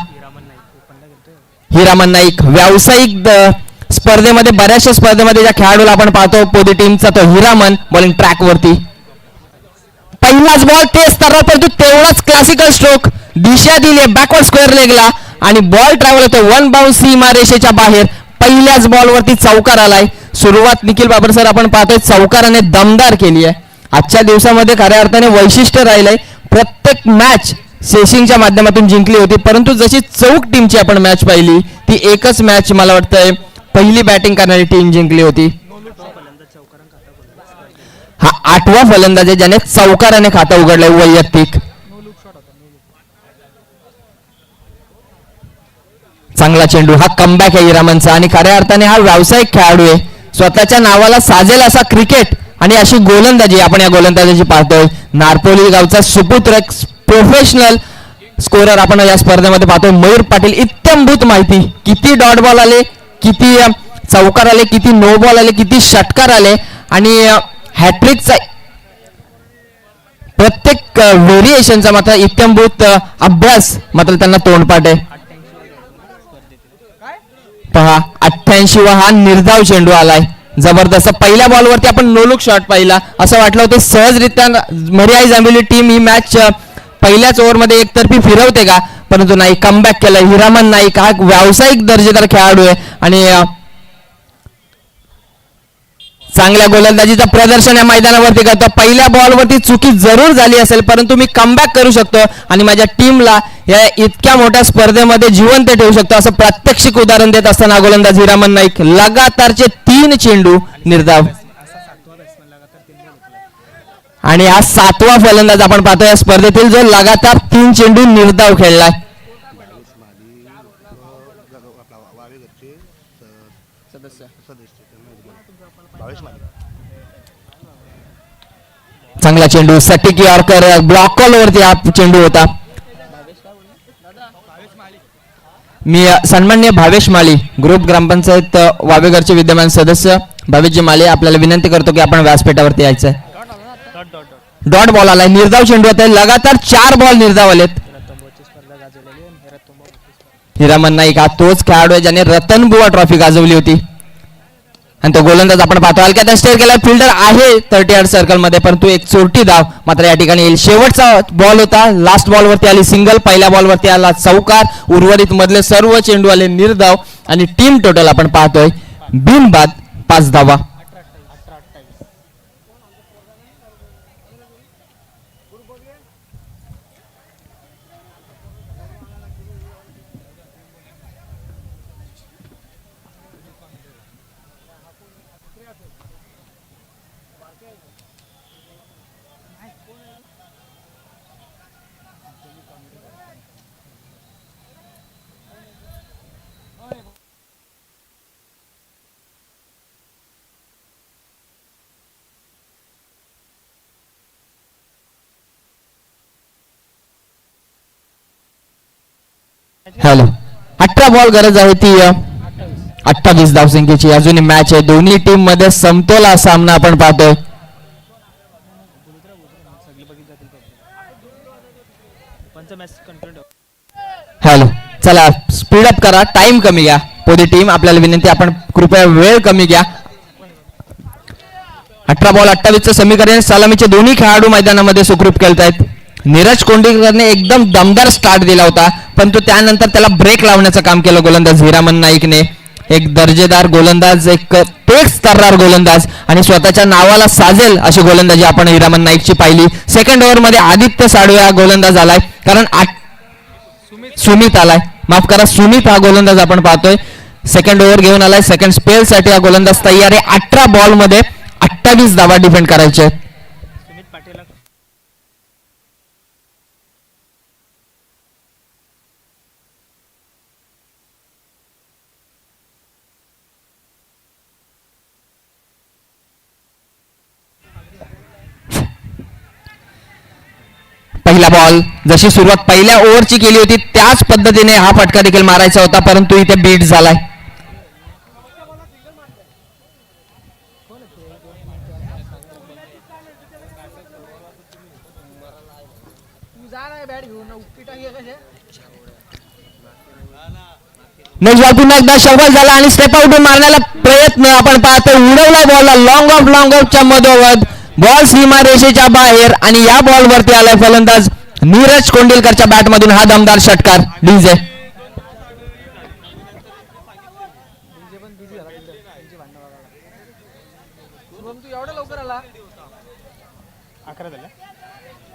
हिरामन नाईक. व्यावसायिक स्पर्धेमध्ये बऱ्याचशा स्पर्धेमध्ये ज्या खेळाडूला आपण पाहतो पोदी टीमचा तो हिरामन बॉलिंग ट्रॅक वरती. पहिलाच बॉल तेच स्तरावर, परंतु तेवढाच क्लासिकल स्ट्रोक, दिशा दिली बॅकवर्ड स्क्वेअर लेगला आणि बॉल ट्रॅव्हल होतो वन बाउंड सीमा रेषेच्या बाहेर. पहिल्याच बॉलवरती चौकार आलाय. सुरुवात निखिल बाबर सर आपण पाहतोय चौकाराने दमदार केली आहे. आजच्या दिवसामध्ये खऱ्या अर्थाने वैशिष्ट्य राहिलंय. प्रत्येक मॅच सेशिंगच्या माध्यमातून जिंकली होती, परंतु जशी चौक टीमची आपण मॅच पाहिली ती एकच मॅच मला वाटतंय पहिली बॅटिंग करणारी टीम जिंकली होती. हा 8वा फलंदाज आहे ज्याने चौकाराने खातं उघडलंय वैयक्तिक. चांगला चेंडू, हा कमबॅक आहे हिरामनचा आणि खऱ्या अर्थाने हा व्यावसायिक खेळाडू आहे. स्वतःच्या नावाला साजेल असा क्रिकेट आणि अशी गोलंदाजी आपण या गोलंदाजाची पाहतोय. नारपोली गावचा सुपुत्र प्रोफेशनल स्कोरर आपण या स्पर्धेमध्ये पाहतोय मयूर पाटील. इत्यंभूत माहिती, किती डॉट बॉल आले, किती चौकार आले, किती नो बॉल आले, किती षटकार आले आणि हॅट्रिकचा प्रत्येक व्हेरिएशनचा मात्र इत्यंभूत अभ्यास मात्र त्यांना तोंडपाठ आहे. पहा 88 वा हा निर्धाव चेंडू आलाय. जबरदस्त. पहिल्या बॉलवरती आपण नो लुक शॉट पाहिला, असं वाटलं होतं सहजरित्या मरियाई जांभिवली टीम ही मॅच पहिल्याच ओव्हरमध्ये एकतर्फी फिरवते का, परंतु नाही, कमबॅक केलं. हिरामन नाईक हा व्यावसायिक दर्जेदार खेळाडू आहे आणि चांगल्या गोलंदाजीचं प्रदर्शन या मैदानावरती करतो. पहिल्या बॉलवरती चुकी जरूर झाली असेल, परंतु मी कमबॅक करू शकतो आणि माझ्या टीमला या इतक्या मोठ्या स्पर्धेमध्ये जिवंत ठेवू शकतो, असं प्रात्यक्षिक उदाहरण देत असताना गोलंदाज हिरामन नाईक. लगातारचे 3 चेंडू निर्धाव आणि हा 7वा फलंदाज आपण पाहतो या स्पर्धेतील जो लगातार 3 चेंडू निर्धाव खेळलाय. चांगला चेंडू, सटिक यॉर्कर, ब्लॉक कॉल वरती हा चेंडू होता. मी सन्मान्य भावेश माळी ग्रुप ग्रामपंचायत वावेघरचे विद्यमान सदस्य भावेशजी माळी आपल्याला विनंती करतो की आपण व्यासपीठावरती यायचं आहे. डॉट बॉल आलाय, निर्धाव चेंडू होत आहे, लगातार 4 बॉल निर्धाव आलेत. हिरामन नाईक हा तोच खेळाडू आहे ज्याने रतनबुवा ट्रॉफी गाजवली होती. आणि तो गोलंदाज आपण पाहतो हलक्यात स्टेअर केला, फिल्डर आहे 30 यार्ड सर्कल मध्ये, परंतु एक चोरटी धाव मात्र या ठिकाणी येईल. शेवटचा बॉल होता, लास्ट बॉल वरती आली सिंगल, पहिल्या बॉल वरती आला चौकार, उर्वरित मधले सर्व चेंडू आले निर्धाव आणि टीम टोटल आपण पाहतोय बिनबाद 5 धावा. हॅलो, 18 बॉल गरज आहे ती 28 धावसंख्येची. अजूनही मॅच आहे, दोन्ही टीम मध्ये समतोल हा सामना आपण पाहतोय. हॅलो, चला स्पीड अप करा, टाइम कमी घ्या. पोदी टीम आपल्याला विनंती, आपण कृपया वेळ कमी घ्या. 18 बॉल 28चं समीकरण. सलामीचे दोन्ही खेळाडू मैदानामध्ये सुखरूप खेळतायत. नीरज कोंडीकरने एकदम दमदार स्टार्ट दिला होता, परंतु त्यानंतर त्याला ब्रेक लावण्याचं काम केलं गोलंदाज हिरामन नाईकने. एक दर्जेदार गोलंदाज, एक तेच तर्रार गोलंदाज आणि स्वतःच्या नावाला साजेल अशी गोलंदाजी आपण हिरामन नाईकची पाहिली. सेकंड ओव्हर मध्ये आदित्य साडवे हा गोलंदाज आलाय, कारण सुमित आलाय, माफ करा, सुमित हा गोलंदाज आपण पाहतोय. सेकंड ओव्हर घेऊन आलाय, सेकंड स्पेल साठी हा गोलंदाज तयार आहे. 18 बॉल मध्ये 28 धावा डिफेंड करायचे. पहिला बॉल, जशी सुरुवात पहिल्या ओव्हरची केली होती त्याच पद्धतीने हा फटका देखील मारायचा होता, परंतु इथे बीट झालाय. नेक्स्ट बॉल पुन्हा एकदा शफल झाला आणि स्टेप आउट मारण्याला प्रयत्न आपण पाहतो. उडवला बॉलला लॉंग ऑफच्या मधोमध, बॉल सीमारेषेच्या बाहेर आणि या बॉल वरती आलाय फलंदाज नीरज कोंडिलकरच्या बॅट मधून हा दमदार षटकार. डीजे एवढं लवकर आला.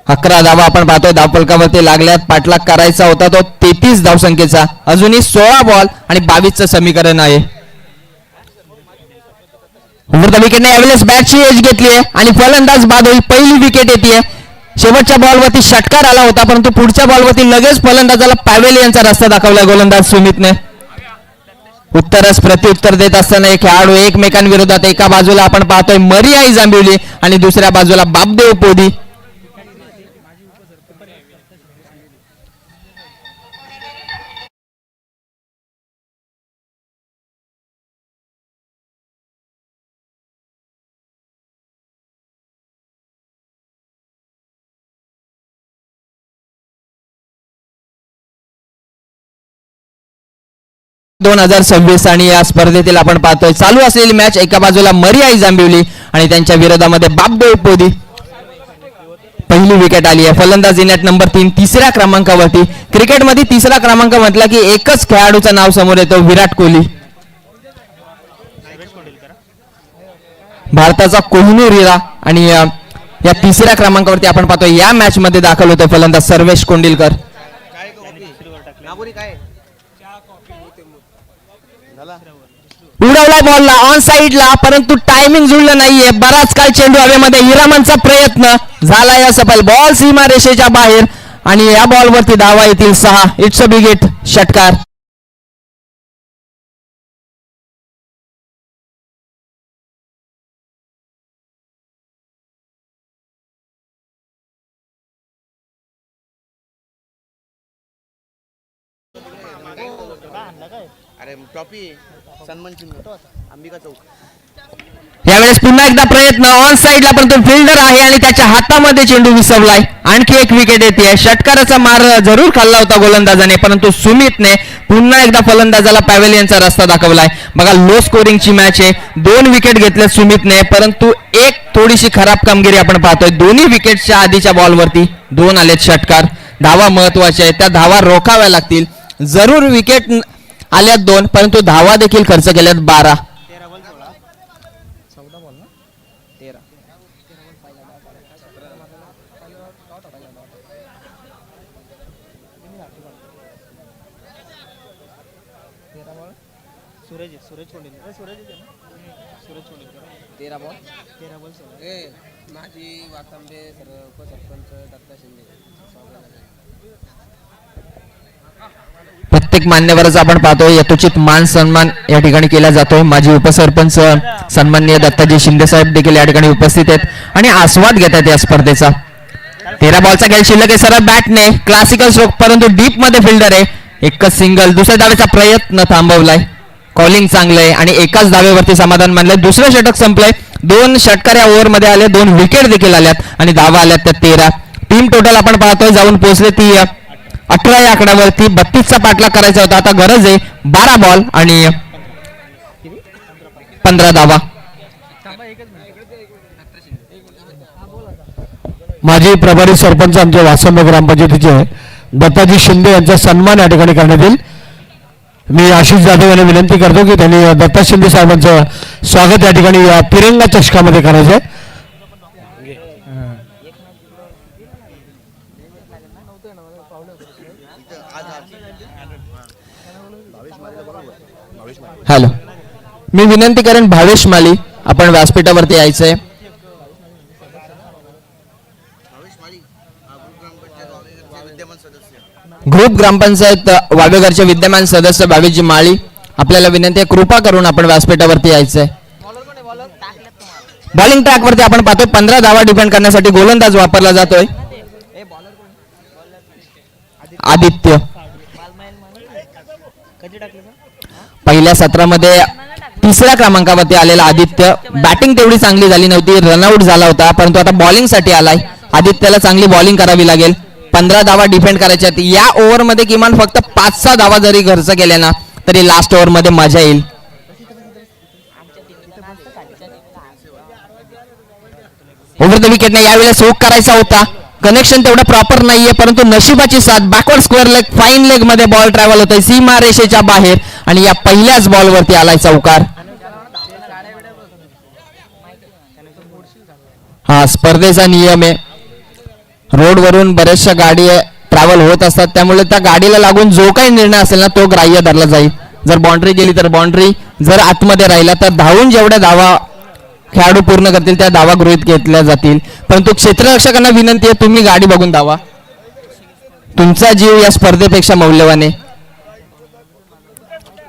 11 धावा आपण पाहतोय धावफलकावरती लागल्यात. पाठलाग करायचा होता तो 33 धावसंख्येचा. अजूनही 16 बॉल आणि 22चं समीकरण आहे. विकेटने यावेळेस बॅटची एज घेतली आहे आणि फलंदाज बाद होईल. पहिली विकेट येते. शेवटच्या बॉलवरती षटकार आला होता, परंतु पुढच्या बॉलवरती लगेच फलंदाजाला पॅवेल यांचा रस्ता दाखवला गोलंदाज सुमितने. उत्तरच प्रत्युत्तर देत असताना एक खेळाडू एकमेकांविरोधात, एका बाजूला आपण पाहतोय मरियाई जांभिवली आणि दुसऱ्या बाजूला बापदेव पोदी. दोन 2026 आणि या स्पर्धेतील आपण पाहतोय चालू असलेली मॅच. एका बाजूला मरियाई जांभिवली आणि त्यांच्या विरोधामध्ये बापदेव पोदी. पहिली विकेट आली आहे. फलंदाज नेट नंबर 3 तिसऱ्या क्रमांकावरती. क्रिकेटमध्ये तिसरा क्रमांक म्हटला की एकच खेळाडूचं नाव समोर येतो, विराट कोहली. भारताचा कोहिनूर हिरा आणि या तिसऱ्या क्रमांकावरती आपण पाहतोय या मॅच मध्ये दाखल होतोय फलंदाज सर्वेश कोंडिलकर. उडवला बॉलला ऑन साइडला, परंतु टायमिंग जुळलं नाहीये. बराच काळ चेंडू हवेमध्ये. हिरामनचा प्रयत्न झाला या सफल. बॉल सीमा रेषेच्या बाहेर आणि या बॉलवरती धावा येतील 6. It's a big hit. षटकार. अरे ट्रॉफी सन्मान चिन्ह अंबिका चौक. यावेळेस पुन्हा एकदा प्रयत्न ऑन साइडला, परंतु फिल्डर आहे आणि त्याच्या हातामध्ये चेंडू विसवलाय. आणखी एक विकेट येते. षटकाराचा मार जरूर खाल्ला होता गोलंदाजाने, परंतु सुमितने पुन्हा एकदा फलंदाजाला पॅव्हेलियनचा रस्ता दाखवलाय. बघा, लो स्कोरिंगची मॅच आहे. 2 विकेट घेतले सुमितने, परंतु एक थोडीशी खराब कामगिरी आपण पाहतोय. दोन्ही विकेटच्या आधीच्या बॉलवरती 2 आलेत षटकार. धावा महत्वाच्या आहेत, त्या धावा रोखाव्या लागतील. जरूर विकेट आल्यात 2, परंतु धावा देखील खर्च केल्यात 12. माझी वातांबे सरपंच दत्ता शिंदे. प्रत्येक मान्यवराचा आपण पाहतोय यथोचित मान सन्मान या ठिकाणी केला जातोय. माजी उपसरपंच सन्माननीय दत्ताजी शिंदे साहेब देखील या ठिकाणी उपस्थित आहेत आणि आस्वाद घेत आहेत या स्पर्धेचा. 13 बॉलचा खेळ शिल्लक आहे. सरळ बॅटने क्लासिकल स्ट्रोक, परंतु डीप मध्ये फिल्डर आहे. एकच सिंगल. दुसऱ्या धावेचा प्रयत्न थांबवलाय. कॉलिंग चांगलंय आणि एकाच धावेवरती समाधान मानलंय. दुसरं षटक संपलंय. 2 षटकार या ओव्हर मध्ये आले, 2 विकेट देखील आल्यात आणि धावा आल्यात त्या 13. टीम टोटल आपण पाहतोय जाऊन पोहोचले ती 18 या आकड्यावरती. 32चा पाठलाग करायचा होता. आता गरज आहे 12 बॉल आणि 15 धावा. माजी प्रभारी सरपंच आमच्या वासंब ग्रामपंचायतीचे दत्ताजी शिंदे यांचा सन्मान या ठिकाणी करण्यात येईल. मी आशिष जाधव यांना विनंती करतो की त्यांनी दत्ता शिंदे साहेबांचं स्वागत या ठिकाणी या तिरंगा चषकामध्ये करायचं आहे. हॅलो, मी विनंती करेन भावेश माली आपण व्यासपीठावरती यायचंय. ग्रुप ग्रामपंचायत वावेघरचे विद्यमान सदस्य भावेशजी माळी, आपल्याला विनंती आहे कृपा करून आपण व्यासपीठावरती यायचंय. बॉलिंग ट्रॅक वरती आपण पाहतोय 15 धावा डिफेंड करण्यासाठी गोलंदाज वापरला जातोय. आदित्य पहिल्या सत्रामध्ये 3ऱ्या क्रमांकावरती आलेला आदित्य. बॅटिंग तेवढी चांगली झाली नव्हती, रनआउट झाला होता, परंतु आता बॉलिंग साठी आलाय. आदित्यला चांगली बॉलिंग करावी लागेल. 15 धावा डिफेंड करायच्या. या ओव्हर मध्ये किमान फक्त 5-6 धावा जरी खर्च केल्या ना तरी लास्ट ओव्हर मध्ये मजा येईल. ओव्हर द विकेटने यावेळेस हुक करायचा होता. कनेक्शन तेवढं प्रॉपर नाहीये, परंतु नशिबाची साथ. Backward square leg, fine leg मध्ये बॉल ट्रॅव्हल होतोय सीमा रेषेच्या बाहेर आणि या पहिल्याच बॉलवरती आलाय चौकार. हा स्पर्धेचा नियम आहे. रोडवरून बऱ्याचशा गाडी ट्रॅव्हल होत असतात, त्यामुळे त्या गाडीला लागून जो काही निर्णय असेल ना तो ग्राह्य धरला जाईल. जर बाउंड्री गेली तर बाउंड्री, जर आतमध्ये राहिला तर धावून जेवढ्या धावा खेळाडू पूर्ण करतील त्या धावा गृहीत घेतल्या जातील. परंतु क्षेत्ररक्षकांना विनंती आहे तुम्ही गाडी बघून धावा. तुमचा जीव या स्पर्धेपेक्षा मौल्यवान आहे.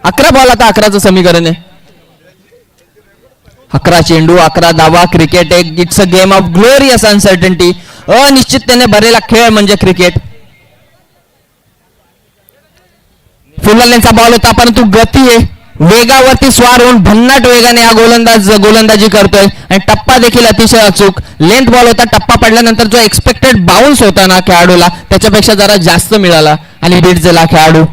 11 बॉल, आता 11चं समीकरण आहे. 11 चेंडू 11 धावा. क्रिकेट एक it's a game of glorious uncertainty. अनिश्चिततेने भरलेला खेळ म्हणजे क्रिकेट. फुल लेनचा बॉल होता, परंतु गती आहे. वेगावरती स्वार होऊन भन्नाट वेगाने हा गोलंदाजी करतोय आणि टप्पा देखील अतिशय अचूक. लेंथ बॉल होता. टप्पा पडल्यानंतर जो एक्सपेक्टेड बाउन्स होता ना खेळाडूला त्याच्यापेक्षा जरा जास्त मिळाला आणि बीट झाला खेळाडू.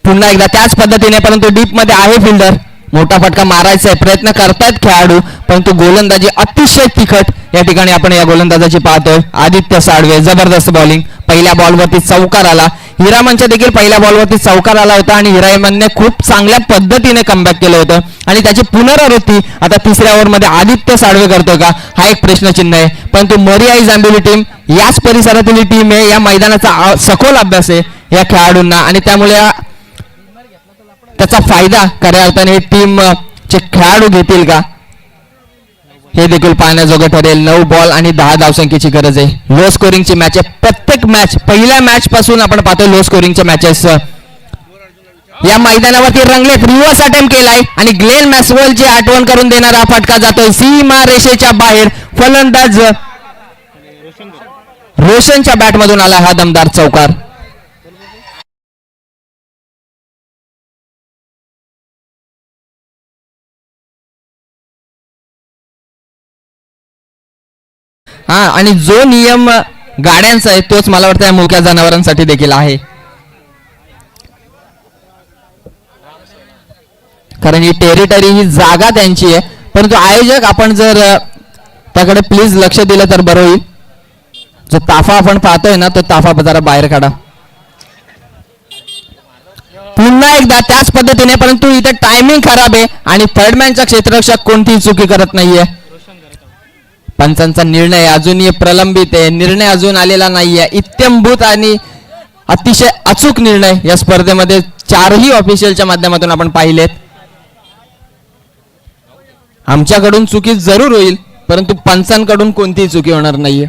पुन्हा एकदा त्याच पद्धतीने, परंतु डीप मध्ये आहे फिल्डर. मोठा फटका मारायचा आहे, प्रयत्न करतायत खेळाडू, परंतु गोलंदाजी अतिशय तिखट या ठिकाणी आपण या गोलंदाजाची पाहतोय. आदित्य साळवे जबरदस्त बॉलिंग. पहिल्या बॉलवरती चौकार आला. हिरामनच्या देखील पहिल्या बॉलवरती चौकार आला होता आणि हिरामनने खूप चांगल्या पद्धतीने कमबॅक केलं होतं आणि त्याची पुनरावृत्ती आता 3ऱ्या ओव्हरमध्ये आदित्य साळवे करतोय का हा एक प्रश्नचिन्ह आहे. परंतु मरियाई जांभिवली टीम याच परिसरातील टीम आहे. या मैदानाचा सखोल अभ्यास आहे या खेळाडूंना आणि त्यामुळे त्याचा फायदा खऱ्या अर्थाने टीम चे खेळाडू घेतील का हे देखील पाहण्याजोगं ठरेल. 9 बॉल आणि 10 धावसंख्येची गरज आहे. लो स्कोरिंगची मॅच आहे. प्रत्येक मॅच पहिल्या मॅच पासून आपण पाहतो लो स्कोरिंगच्या मॅचेस या मैदानावरती रंगलेत. रिव्हर्स अटेम्प्ट केलाय आणि ग्लेन मॅक्सवेलची आठवण करून देणारा फटका जातोय सीमा रेषेच्या बाहेर. फलंदाज रोशनच्या बॅटमधून आला हा दमदार चौकार. हा, आणि जो नियम गाड्यांचा आहे तोच मला वाटतं या मुक्या जनावरांसाठी देखील आहे, कारण ही टेरिटरी, ही जागा त्यांची आहे. परंतु आयोजक आपण जर त्याकडे प्लीज लक्ष दिलं तर बरं होईल. जो ताफा आपण पाहतोय ना तो ताफा जरा बाहेर काढा. पुन्हा एकदा त्याच पद्धतीने, परंतु इथे टायमिंग खराब आहे आणि थर्डमॅनचा क्षेत्ररक्षक कोणतीही चुकी करत नाहीये. पंचांचा निर्णय अजूनही प्रलंबित आहे, निर्णय अजून आलेला नाहीये. इत्यंभूत आणि अतिशय अचूक निर्णय या स्पर्धेमध्ये चारही ऑफिशियलच्या माध्यमातून आपण पाहिलेत. आमच्याकडून चुकी जरूर होईल, परंतु पंचांकडून कोणतीही चुकी होणार नाहीये.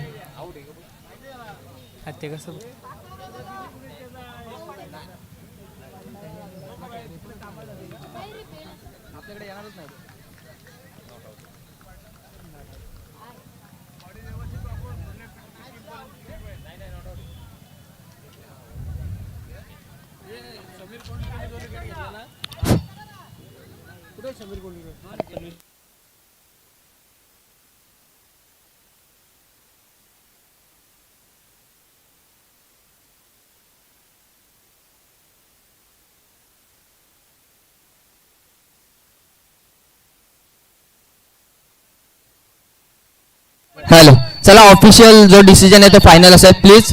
हॅलो, चला ऑफिशियल जो डिसिजन आहे तो फायनल असेल. प्लीज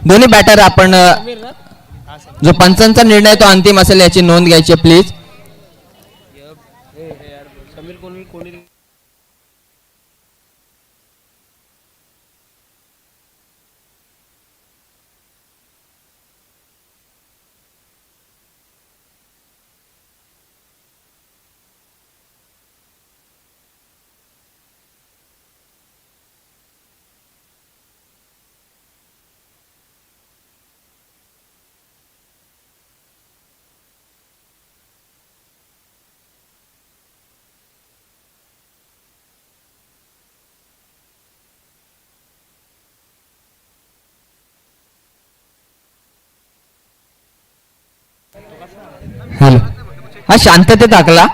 दोन्ही बॅटर आपण जो पंचांचा निर्णय तो अंतिम असेल याची नोंद घ्यायची प्लीज. हॅलो, हा शांततेत दाखला.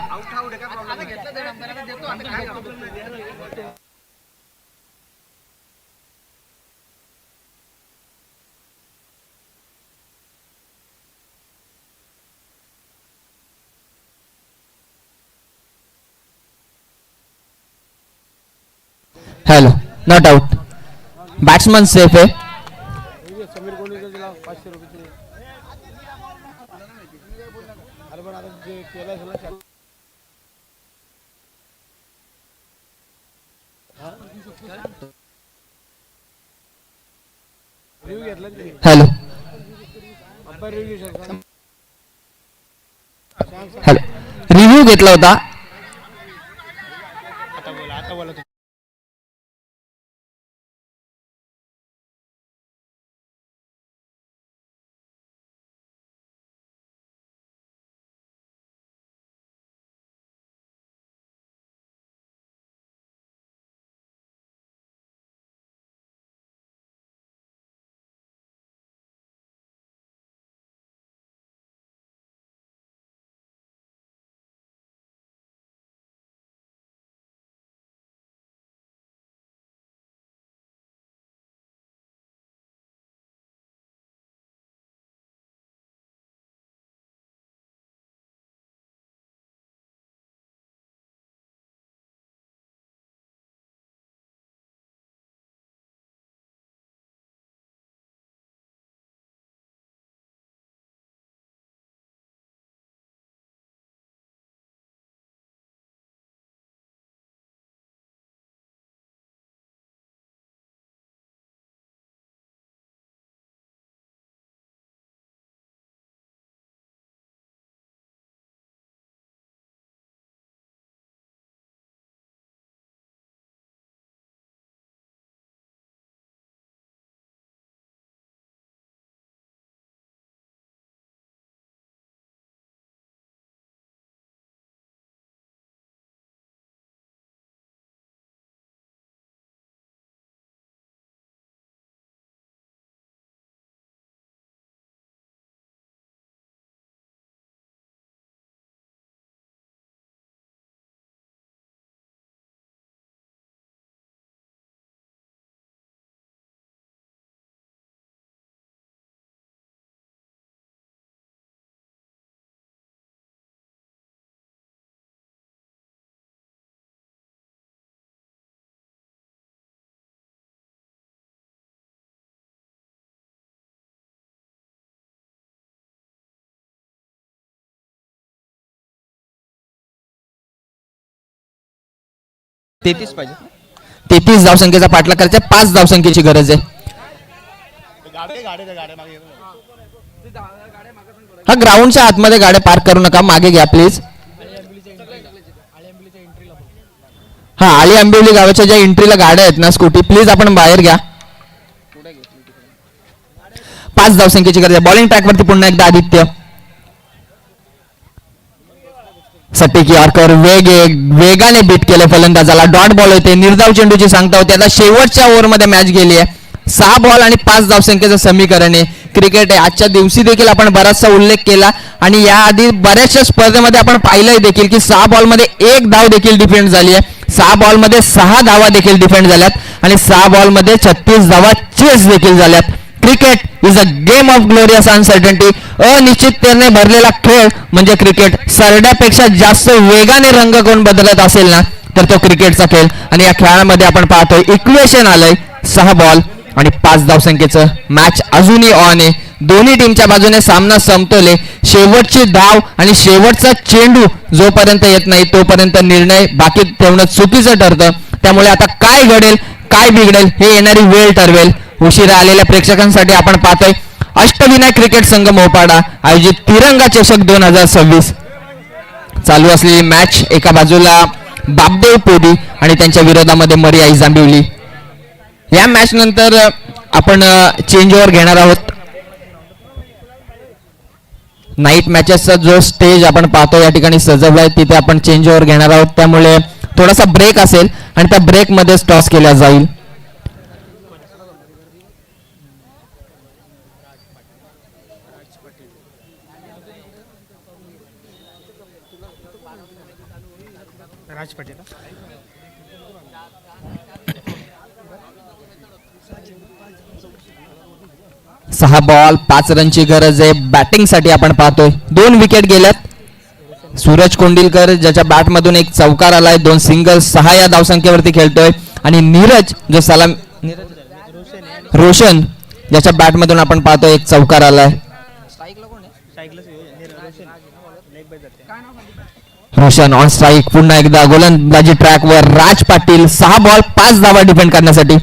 Hello, not out. Batsman safe आहे. हॅलो हॅलो, रिव्ह्यू घेतला होता. 33 पाहिजे. 33 धावसंख्येचा पाठलाग करायचा. 5 धावसंख्येची गरज आहे. हा ग्राउंडच्या आतमध्ये गाड्या पार्क करू नका, मागे घ्या प्लीज. हा आली आंबिवली गावाच्या ज्या एंट्रीला गाड्या आहेत ना स्कूटी, प्लीज आपण बाहेर घ्या. 5 धावसंख्येची गरज आहे. बॉलिंग ट्रॅकवरती पुन्हा एकदा आदित्य. सट्टी यॉर्कर वेगाने बीट केलं फलंदाजाला. डॉट बॉल होते. निर्धाव चेंडूची सांगता होती. आता शेवटच्या ओव्हरमध्ये मॅच गेली आहे. 6 बॉल आणि 5 धावसंख्येचं समीकरण आहे. क्रिकेट आहे. आजच्या दिवशी देखील आपण बराचसा उल्लेख केला आणि याआधी बऱ्याचशा स्पर्धेमध्ये आपण पाहिलंय देखील की 6 बॉलमध्ये 1 धाव देखील डिफेंड झाली आहे. 6 बॉलमध्ये 6 धावा देखील डिफेंड झाल्यात आणि 6 बॉलमध्ये 36 धावा चेस देखील झाल्यात. Cricket is a game of glorious uncertainty. अनिश्चिततेने भरलेला खेळ म्हणजे क्रिकेट. सरड्यापेक्षा जास्त वेगाने रंग कोण बदलत असेल ना तर तो क्रिकेटचा खेळ. आणि या खेळामध्ये आपण पाहतोय इक्वेशन आलंय. 6 बॉल आणि 5 धावसंख्येचं मॅच अजूनही ऑन आहे. दोन्ही टीमच्या बाजूने सामना समतोल आहे. शेवटची धाव आणि शेवटचा चेंडू जोपर्यंत येत नाही तोपर्यंत निर्णय बाकी ठेवणं चुकीचं ठरतं. त्यामुळे आता काय घडेल काय बिघडेल हे येणारी वेळ ठरवेल. उशिरा आलेल्या प्रेक्षकांसाठी आपण पाहतोय अष्टविनायक क्रिकेट संघ मोपाडा आयोजित तिरंगा चषक 2026 चालू असलेली मॅच. एका बाजूला बापदेव पोदी आणि त्यांच्या विरोधामध्ये मरियाई जांभिवली. या मॅच नंतर आपण चेंज ओव्हर घेणार आहोत. नाईट मॅचेसचा जो स्टेज आपण पाहतो या ठिकाणी सजवलाय तिथे आपण चेंज ओव्हर घेणार आहोत. त्यामुळे थोडासा ब्रेक असेल आणि त्या ब्रेक मध्येच टॉस केला जाईल. राज पटेल 6 बॉल 5 रनची गरज आहे. बॅटिंगसाठी आपण पाहतोय 2 विकेट गेल्यात. सूरज कोंडिलकर ज्याच्या बॅट मधून एक चौकार आलाय. 2 सिंगल 6 या धावसंख्येवरती खेळतोय आणि नीरज जो सलाम रोशन ज्याच्या बॅट मधून आपण पाहतोय एक चौकार आलाय. Roshan on strike. पुन्हा एकदा गोलंदाजी ट्रॅकवर राज पाटील. 6 बॉल 5 धावा डिफेंड करण्यासाठी.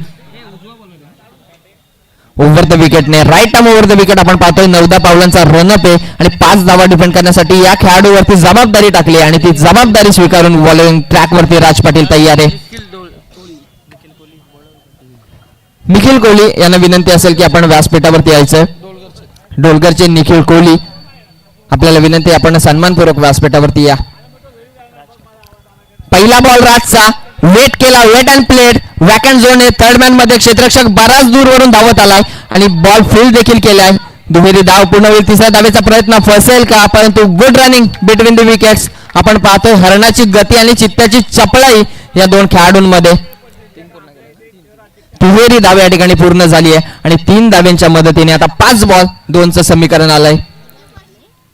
ओव्हर द विकेटने right arm over the wicket आपण पाहतोय. 9 पावलांचा रनअप आहे आणि 5 धावा डिफेंड करण्यासाठी या खेळाडूवरती जबाबदारी टाकली आणि ती जबाबदारी स्वीकारून बॉलिंग ट्रॅकवरती राज पाटील तयार आहे. निखिल कोहली यांना विनंती असेल की आपण व्यासपीठावरती यायचं. डोलगरचे निखिल कोहली आपल्याला विनंती आपण सन्मानपूर्वक व्यासपीठावरती या. पहिला बॉल राजचा. वेट केला. Wait and played. Vacant zone आहे. थर्ड मॅन मध्ये क्षेत्ररक्षक बराच दूरवरून धावत आलाय आणि बॉल फील्ड देखील केलाय. दुहेरी धाव पूर्ण होईल. 3ऱ्या धावेचा प्रयत्न फसेल का परंतु good running between the wickets. आपण पाहतोय हरणाची गती आणि चित्त्याची चपळाई या 2 खेळाडूंमध्ये. दुहेरी धाव या ठिकाणी पूर्ण झाली आहे आणि 3 धाव्यांच्या मदतीने आता 5 बॉल 2चं समीकरण आलंय.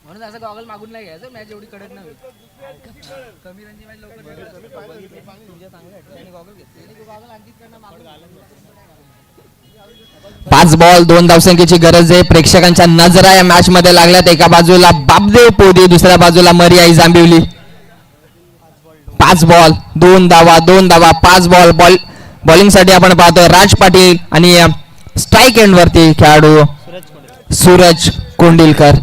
म्हणून असं गॉगल मागून नाही घ्यायचं. मॅच एवढी कडक नाही होईल. कमी रनची मॅच लवकर तुझ्या चांगल्या गॉगल घेतले. गॉगल आणखी त्यांना मागून 5 बॉल 2 धावसंख्येची गरज आहे. प्रेक्षकांच्या नजरा या मॅच मध्ये लागल्यात. एका बाजूला बापदेव पोदी दुसऱ्या बाजूला मरियाई जांभिवली. 5 बॉल 2 धावा 2 धावा 5 बॉल. बॉलिंग साठी आपण पाहतोय राज पाटील आणि स्ट्राईक एंड वरती खेळाडू सूरज कोंडिलकर.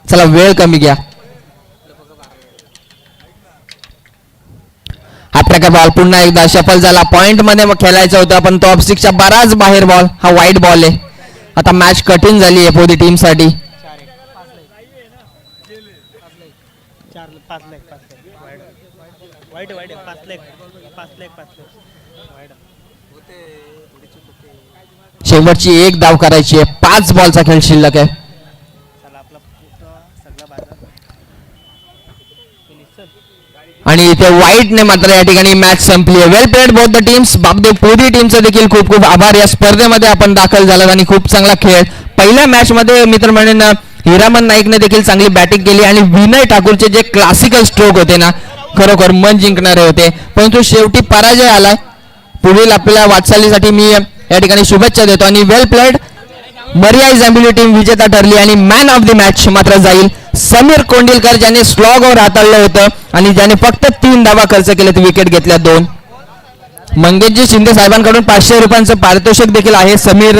चला वेळ कमी घ्या. हा प्रकार बॉल पुन्हा एकदा शफल झाला. पॉइंट मध्ये खेळायचं होतं पण तो ऑफस्टिकच्या बराच बाहेर बॉल. हा वाईट बॉल आहे. आता मॅच कठीण झाली आहे पोदी टीम साठी. 5 शेवटची 1 धाव करायची आहे. 5 बॉलचा खेळ शिल्लक आहे. आणि इथे वाईटने मात्र या ठिकाणी मॅच संपली आहे. Well played both the teams. बापदेव पोदी टीमचे देखील खूप खूप आभार. या स्पर्धेमध्ये आपण दाखल झालात आणि खूप चांगला खेळ. पहिल्या मॅच मध्ये मित्रमंडळींनी हिरामन नाईकने देखील चांगली बॅटिंग केली आणि विनय ठाकूरचे जे क्लासिकल स्ट्रोक होते ना खरोखर मन जिंकणारे होते परंतु शेवटी पराजय आलाय. पुढील आपल्या वाटचालीसाठी मी या ठिकाणी शुभेच्छा देतो आणि वेल प्लेड मरियाई जांभिवली टीम विजेता ठरली आणि मॅन ऑफ द मॅच मात्र जाईल समीर कोंडिलकर, ज्याने स्लॉगवर हाताळलं होतं आणि ज्याने फक्त 3 धावा खर्च केलेत, विकेट घेतल्या 2. मंगेशजी शिंदे साहेबांकडून 500 रुपयांचं पारितोषिक देखील आहे समीर